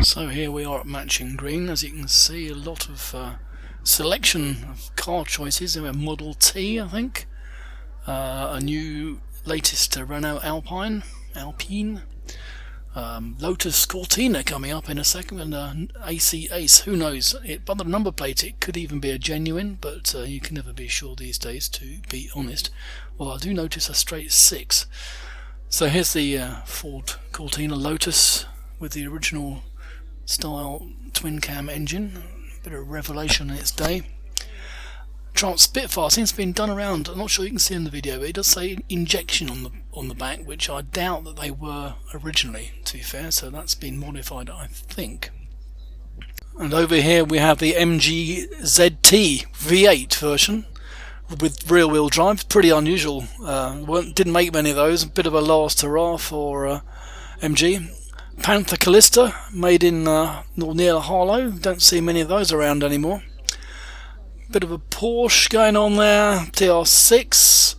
So here we are at Matching Green. As you can see, a lot of selection of car choices. We have Model T, I think, a new latest Renault Alpine, Lotus Cortina coming up in a second, and an AC Ace. Who knows? By the number plate, it could even be a genuine, but you can never be sure these days, to be honest. Well, I do notice a straight 6. So here's the Ford Cortina Lotus with the original style twin cam engine. A bit of revelation in its day. Triumph Spitfire seems to have been done around. I'm not sure you can see in the video, but it does say injection on the back, which I doubt that they were originally, to be fair, so that's been modified, I think. And over here we have the MG ZT V8 version with rear wheel drive. Pretty unusual. Didn't make many of those. A bit of a last hurrah for MG. Panther Callista, made in near Harlow. Don't see many of those around anymore. Bit of a Porsche going on there. TR6,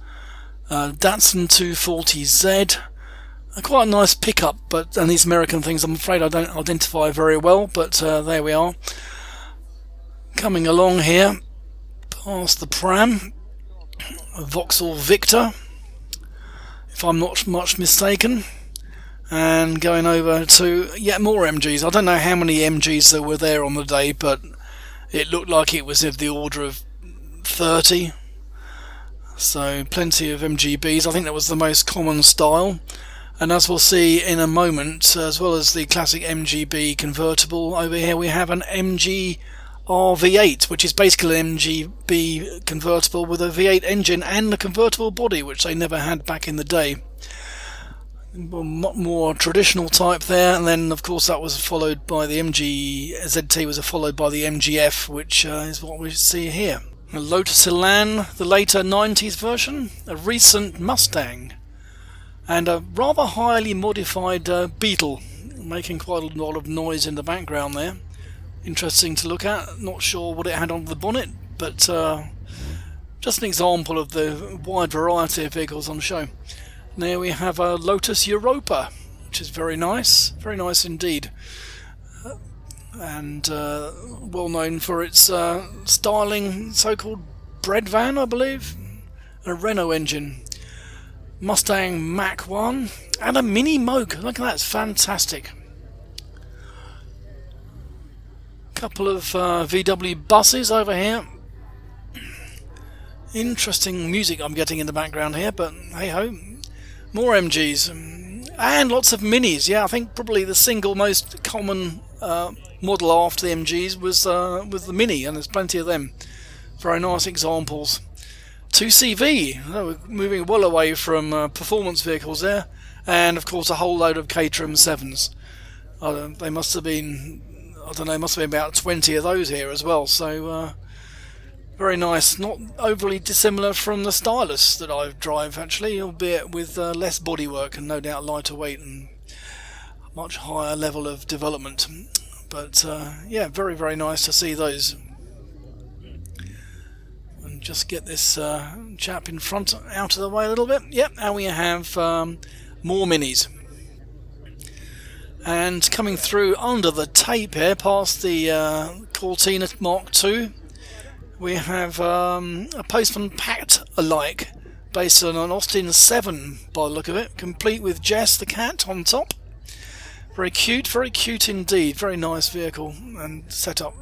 Datsun 240Z. Quite a nice pickup, and these American things I'm afraid I don't identify very well, but there we are. Coming along here, past the pram, a Vauxhall Victor, if I'm not much mistaken. And going over to yet more MGs. I don't know how many MGs there were there on the day, but it looked like it was of the order of 30. So plenty of MGBs. I think that was the most common style. And as we'll see in a moment, as well as the classic MGB convertible, over here we have an MG RV8, which is basically an MGB convertible with a V8 engine and a convertible body, which they never had back in the day. More traditional type there, and then of course that was followed by the MG ZT was followed by the MGF, which is what we see here. A Lotus Elan, the later 90s version, a recent Mustang, and a rather highly modified Beetle making quite a lot of noise in the background there. Interesting to look at. Not sure what it had on the bonnet, but just an example of the wide variety of vehicles on show. There we have a Lotus Europa, which is very nice indeed, and well known for its styling so-called bread van, I believe, and a Renault engine. Mustang Mach 1 and a Mini Moog. Look at that, it's fantastic. Couple of VW buses over here. Interesting music I'm getting in the background here, but hey ho. More MGs and lots of Minis. Yeah, I think probably the single most common model after the MGs was the Mini, and there's plenty of them. Very nice examples. 2CV, we're moving well away from performance vehicles there, and of course a whole load of Caterham 7s. They must have been, I don't know, must have been about 20 of those here as well, so very nice. Not overly dissimilar from the Stylus that I drive actually, albeit with less bodywork and no doubt lighter weight and much higher level of development. But yeah, very nice to see those. And just get this chap in front out of the way a little bit. Yep, and we have more Minis. And coming through under the tape here, past the Cortina Mark II, we have a Postman Pat alike, based on an Austin 7 by the look of it, complete with Jess the cat on top. Very cute indeed. Very nice vehicle and setup.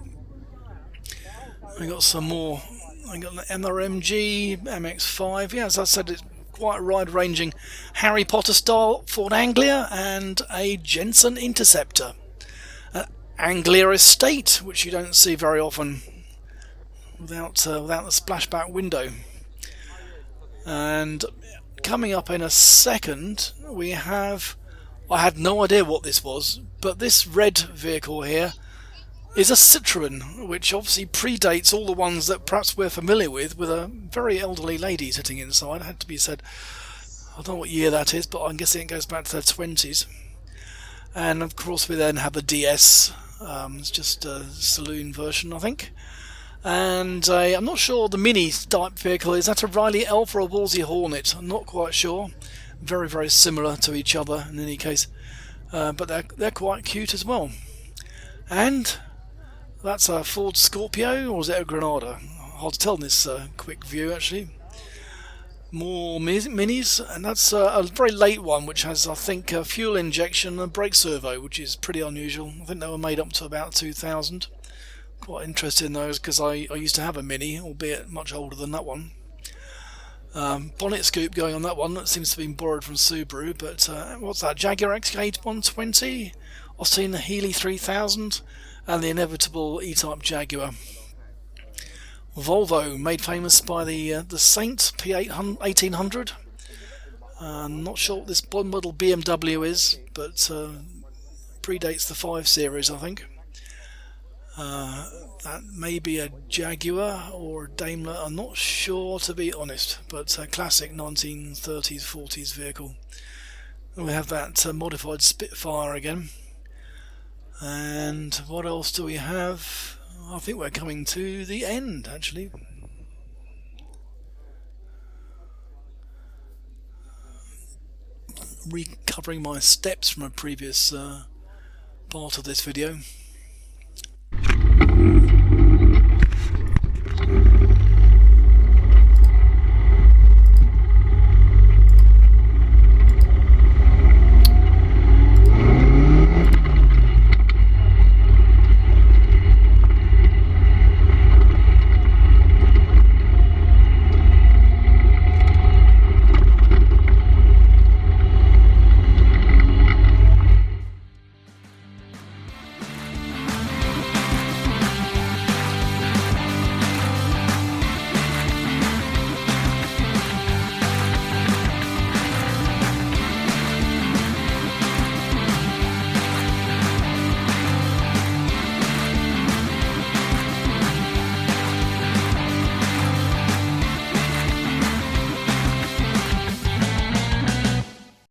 We got some more. I got an MRMG, MX-5. Yeah, as I said, it's quite wide-ranging. Harry Potter style Ford Anglia and a Jensen Interceptor. Anglia Estate, which you don't see very often without the splashback window. And coming up in a second, we have. I had no idea what this was, but this red vehicle here is a Citroen, which obviously predates all the ones that perhaps we're familiar with a very elderly lady sitting inside. It had to be said. I don't know what year that is, but I'm guessing it goes back to their 20s. And of course we then have the DS. It's just a saloon version, I think. And I'm not sure the Mini type vehicle, is that a Riley Elf or a Wolseley Hornet? I'm not quite sure. Very similar to each other in any case, but they're quite cute as well. And that's a Ford Scorpio, or is it a Granada? Hard to tell in this quick view actually. More Minis, and that's a very late one, which has I think a fuel injection and brake servo, which is pretty unusual. I think they were made up to about 2000. Quite interested in those because I used to have a Mini, albeit much older than that one. Bonnet scoop going on that one. That seems to have been borrowed from Subaru, but what's that? Jaguar XK 120, Austin Healey 3000, and the inevitable E-Type Jaguar. Volvo, made famous by the Saint P1800. Not sure what this model BMW is, but predates the 5 Series, I think. That may be a Jaguar or a Daimler, I'm not sure to be honest, but a classic 1930s, 40s vehicle. And we have that modified Spitfire again. And what else do we have? I think we're coming to the end actually. Recovering my steps from a previous part of this video.